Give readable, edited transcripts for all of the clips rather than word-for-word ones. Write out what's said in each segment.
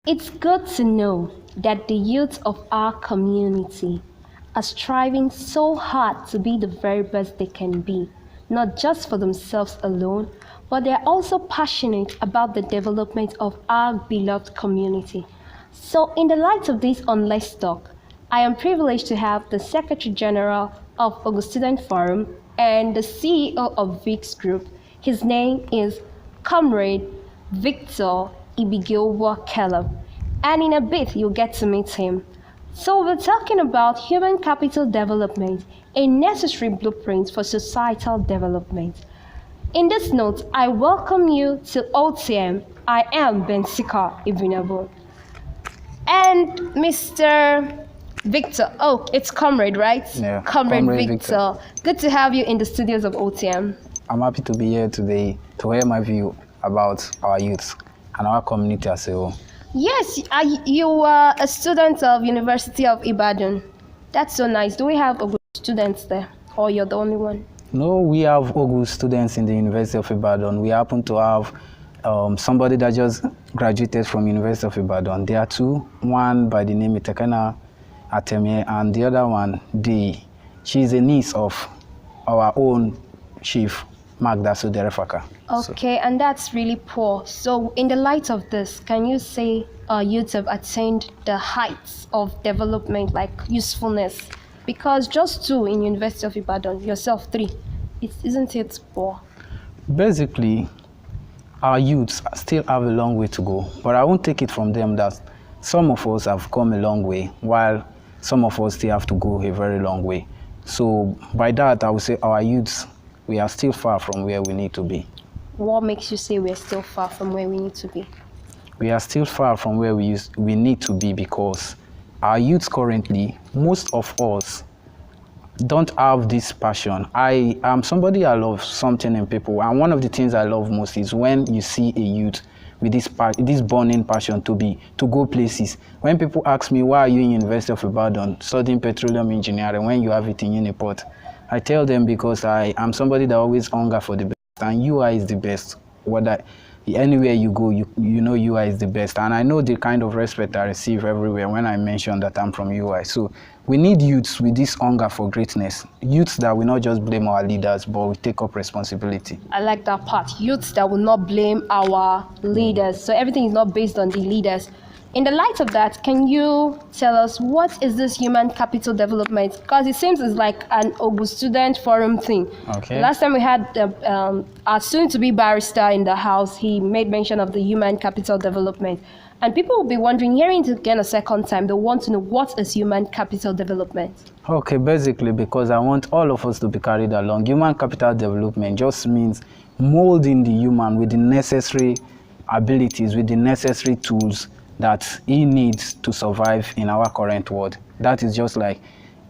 It's good to know that the youth of our community are striving so hard to be the very best they can be, not just for themselves alone, but they're also passionate about the development of our beloved community. So, in the light of this on Let's Talk, I am privileged to have the Secretary General of Ogun Student Forum and the CEO of VIX Group. His name is Comrade Victor Igbikiowubo Caleb, and in a bit you'll get to meet him. So we're talking about human capital development, a necessary blueprint for societal development. In this note, I welcome you to OTM. I am Bensika Ibinabo. And Mr. Victor, oh, it's Comrade, right? Yeah, Comrade Victor. Good to have you in the studios of OTM. I'm happy to be here today to hear my view about our youth and our community as a whole. Yes, you are a student of University of Ibadan. That's so nice. Do we have Ogun students there, or you're the only one? No, we have Ogun students in the University of Ibadan. We happen to have somebody that just graduated from University of Ibadan. There are two, one by the name of Tekena Ateme, and the other one, she's a niece of our own chief, Magda Suderefaka. Okay, and that's really poor. So in the light of this, can you say youths have attained the heights of development, like usefulness? Because just two in University of Ibadan, yourself three, isn't it poor? Basically, our youths still have a long way to go, but I won't take it from them that some of us have come a long way, while some of us still have to go a very long way. So by that, I would say our youths, we are still far from where we need to be. What makes you say we're still far from where we need to be? We are still far from where we need to be because our youths currently, most of us, don't have this passion. I am somebody, I love something in people, and one of the things I love most is when you see a youth with this burning passion to go places. When people ask me, why are you in University of Ibadan studying petroleum engineering when you have it in Uniport? I tell them because I am somebody that always hunger for the best, and UI is the best. Anywhere you go, you know UI is the best, and I know the kind of respect I receive everywhere when I mention that I'm from UI. So we need youths with this hunger for greatness, youths that will not just blame our leaders, but will take up responsibility. I like that part, youths that will not blame our leaders. So everything is not based on the leaders. In the light of that, can you tell us what is this human capital development? Because it seems it's like an Ogun Student Forum thing. Okay. Last time we had our soon-to-be barrister in the house, he made mention of the human capital development. And people will be wondering, hearing it again a second time, they want to know what is human capital development? Okay, basically because I want all of us to be carried along. Human capital development just means molding the human with the necessary abilities, with the necessary tools that he needs to survive in our current world. That is just like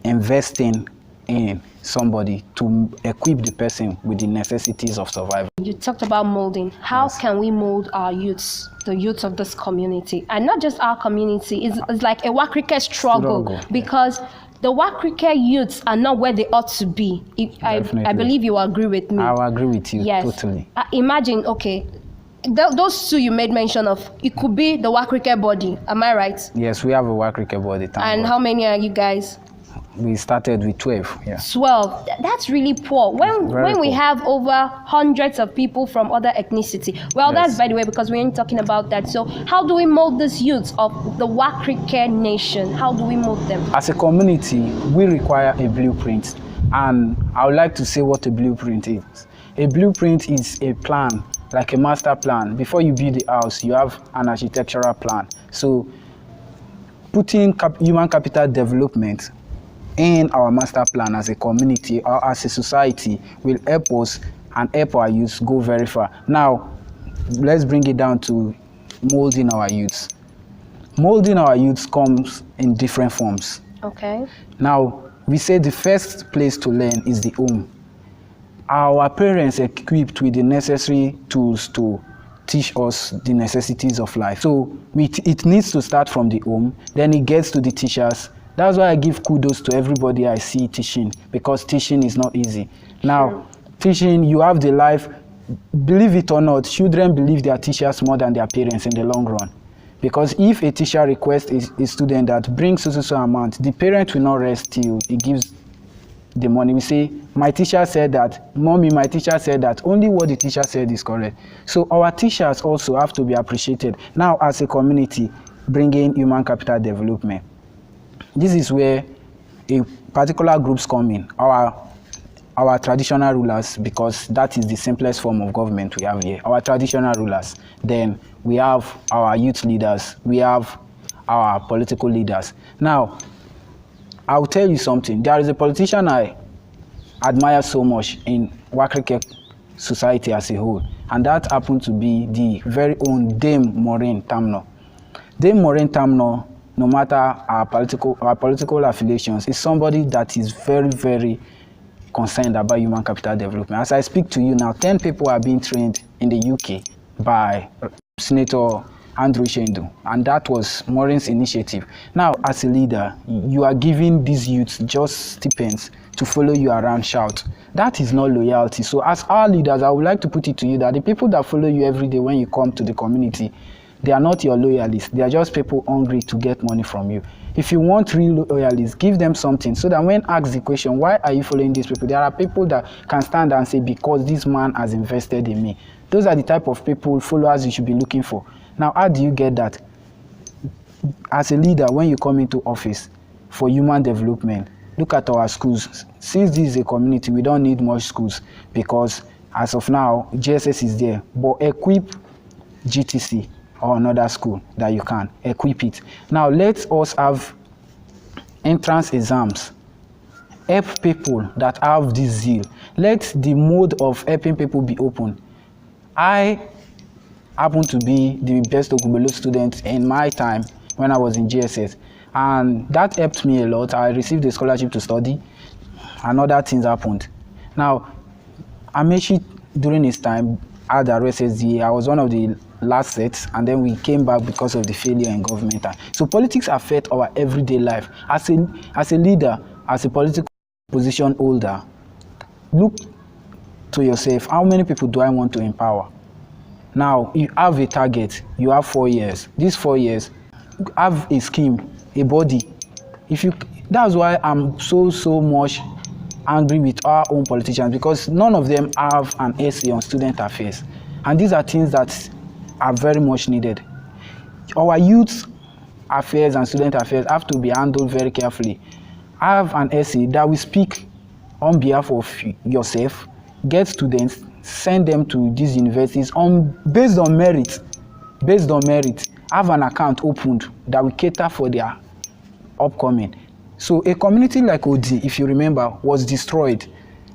investing in somebody to equip the person with the necessities of survival. You talked about molding. How can we mold our youths, the youths of this community? And not just our community, it's like a Wakrike struggle. Because the Wakrike youths are not where they ought to be. I believe you agree with me. I agree with you, yes. Totally. Imagine, okay, those two you made mention of, it could be the Wakrike body, am I right? Yes, we have a Wakrike body. And how many are you guys? We started with 12. Yeah. 12. That's really poor. When we have over hundreds of people from other ethnicity. Well, yes. That's by the way, because we ain't talking about that. So how do we mold these youths of the Wakrike nation? How do we mold them? As a community, we require a blueprint. And I would like to say what a blueprint is. A blueprint is a plan, like a master plan. Before you build the house, you have an architectural plan. So putting human capital development in our master plan as a community or as a society will help us and help our youth go very far. Now, let's bring it down to molding our youths. Molding our youths comes in different forms. Okay. Now, we say the first place to learn is the home. Our parents are equipped with the necessary tools to teach us the necessities of life. So it needs to start from the home, then it gets to the teachers. That's why I give kudos to everybody I see teaching, because teaching is not easy. Now, teaching, you have the life, believe it or not, children believe their teachers more than their parents in the long run. Because if a teacher requests a student that brings so amount, the parent will not rest till he gives the money. We say, my teacher said that, mommy, my teacher said that, only what the teacher said is correct. So our teachers also have to be appreciated. Now, as a community, bringing human capital development. This is where a particular groups come in, our traditional rulers, because that is the simplest form of government we have here, our traditional rulers. Then we have our youth leaders, we have our political leaders. Now, I'll tell you something. There is a politician I admire so much in Wakrike society as a whole, and that happened to be the very own Dame Maureen Tamno. Dame Maureen Tamno, no matter our political affiliations, is somebody that is very, very concerned about human capital development. As I speak to you now, 10 people are being trained in the UK by Senator Andrew Shendu, and that was Maureen's initiative. Now, as a leader, you are giving these youths just stipends to follow you around, shout. That is not loyalty. So as our leaders, I would like to put it to you that the people that follow you every day when you come to the community, they are not your loyalists. They are just people hungry to get money from you. If you want real loyalists, give them something so that when asked the question, why are you following these people? There are people that can stand and say, because this man has invested in me. Those are the type of people, followers you should be looking for. Now, how do you get that? As a leader, when you come into office for human development, look at our schools. Since this is a community, we don't need much schools because as of now, GSS is there. But equip GTC or another school that you can equip it. Now, let us have entrance exams. Help people that have this zeal. Let the mode of helping people be open. I happen to be the best Ogbelo student in my time when I was in GSS, and that helped me a lot. I received a scholarship to study, and other things happened. Now, Amechi, during his time, had RSSDA. I was one of the last sets, and then we came back because of the failure in government. So politics affect our everyday life. As a leader, as a political position holder, look to yourself, how many people do I want to empower? Now, you have a target, you have 4 years. These 4 years, have a scheme, a body. That's why I'm so much angry with our own politicians, because none of them have an essay on student affairs. And these are things that are very much needed. Our youth affairs and student affairs have to be handled very carefully. Have an essay that will speak on behalf of yourself, get students, send them to these universities based on merit. Have an account opened that will cater for their upcoming. So a community like OD, if you remember, was destroyed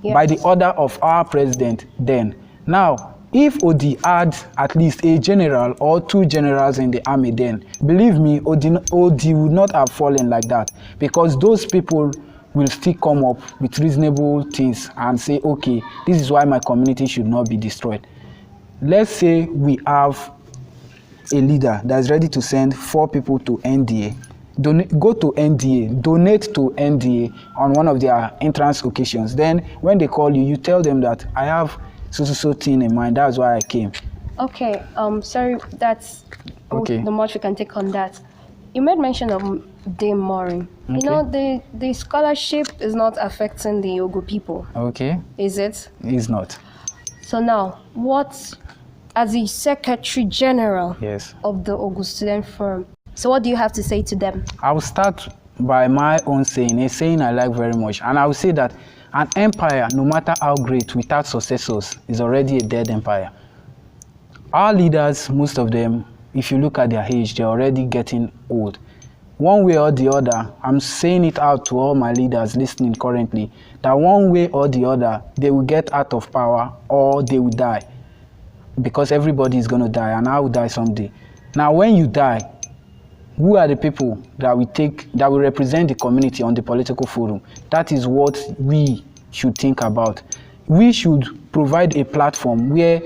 by the order of our president then. Now, if OD had at least a general or 2 generals in the army then, believe me, OD would not have fallen like that, because those people will still come up with reasonable things and say, okay, this is why my community should not be destroyed. Let's say we have a leader that is ready to send 4 people to NDA. Go to NDA, donate to NDA on one of their entrance occasions. Then when they call you, you tell them that I have so thing in mind, that's why I came. Okay, sorry, that's okay. The much we can take on that. You made mention of Dame Maureen. Okay. You know, the scholarship is not affecting the Ogo people. Okay. Is it? It's not. So now, what, as the Secretary General of the Ogo Student Forum, so what do you have to say to them? I will start by my own saying, a saying I like very much. And I will say that an empire, no matter how great, without successors, is already a dead empire. Our leaders, most of them, if you look at their age, they're already getting old. One way or the other, I'm saying it out to all my leaders listening currently, that one way or the other, they will get out of power or they will die. Because everybody is going to die, and I will die someday. Now, when you die, who are the people that will represent the community on the political forum? That is what we should think about. We should provide a platform where,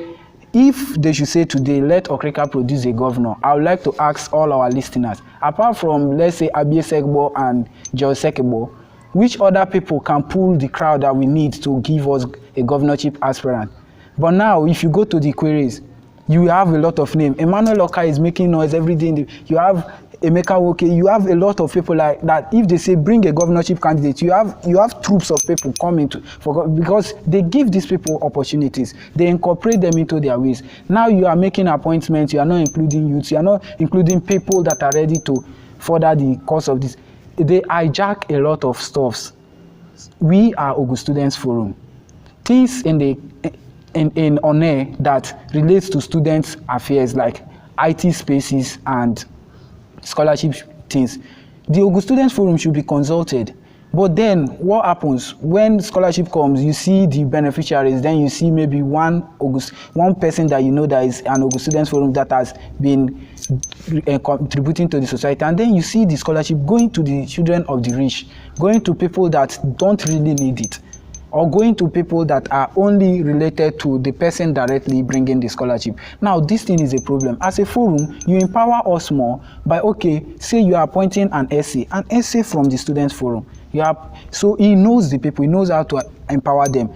if they should say today, let Okrika produce a governor, I would like to ask all our listeners, apart from, let's say, Abie Sekbo and Joe Sekebo, which other people can pull the crowd that we need to give us a governorship aspirant? But now, if you go to the queries, You have a lot of names. Emmanuel Oka is making noise every day. You have Emeka Woke. You have a lot of people like that. If they say bring a governorship candidate, you have troops of people coming because they give these people opportunities. They incorporate them into their ways. Now you are making appointments. You are not including youths. You are not including people that are ready to further the course of this. They hijack a lot of stuffs. We are Ogun Students Forum. Things on air that relates to students' affairs like IT spaces and scholarship things. The Ogun Students Forum should be consulted. But then what happens when scholarship comes? You see the beneficiaries, then you see maybe one person that you know that is an Ogun Students Forum that has been contributing to the society, and then you see the scholarship going to the children of the rich, going to people that don't really need it, or going to people that are only related to the person directly bringing the scholarship. Now, this thing is a problem. As a forum, you empower us more by, okay, say you are appointing an essay from the Students Forum. So he knows the people, he knows how to empower them.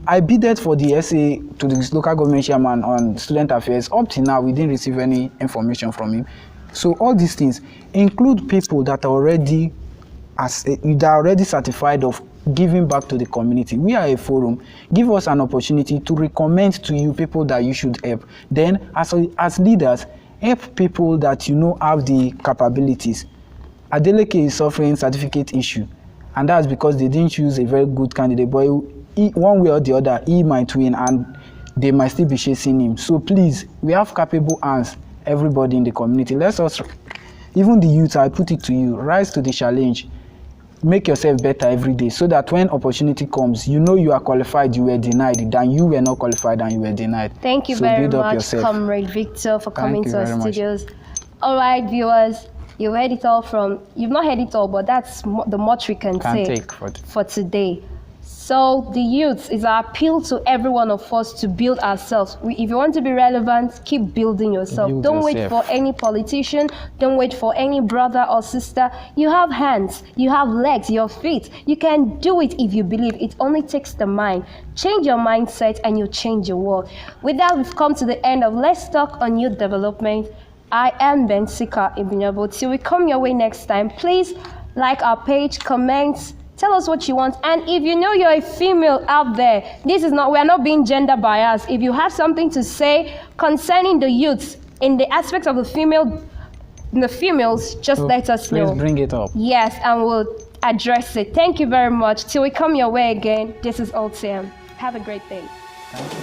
I bidded for the essay to the local government chairman on student affairs. Up till now, we didn't receive any information from him. So all these things include people that are already certified of giving back to the community. We are a forum. Give us an opportunity to recommend to you people that you should help. Then, as leaders, help people that you know have the capabilities. Adeleke is suffering certificate issue, and that's because they didn't choose a very good candidate. But one way or the other, he might win, and they might still be chasing him. So please, we have capable hands, everybody in the community. Let us, even the youth, I put it to you, rise to the challenge. Make yourself better every day so that when opportunity comes, you know you are qualified, you were denied, than you were not qualified and you were denied. Thank you very much, Comrade Victor, for coming to our studios. All right, viewers, you've not heard it all, but that's the much we can say for today. So the youth is our appeal to every one of us to build ourselves. If you want to be relevant, keep building yourself. Don't wait for any politician. Don't wait for any brother or sister. You have hands, you have legs, your feet. You can do it if you believe. It only takes the mind. Change your mindset and you'll change your world. With that, we've come to the end of Let's Talk on Youth Development. I am Ben Sika Igbikiowubo. Till we come your way next time, please like our page, comment, tell us what you want. And if you know you're a female out there, we're not being gender biased. If you have something to say concerning the youths in the aspects of the females, just let us know. Please bring it up. Yes, and we'll address it. Thank you very much. Till we come your way again, this is OTM. Have a great day. Thank you.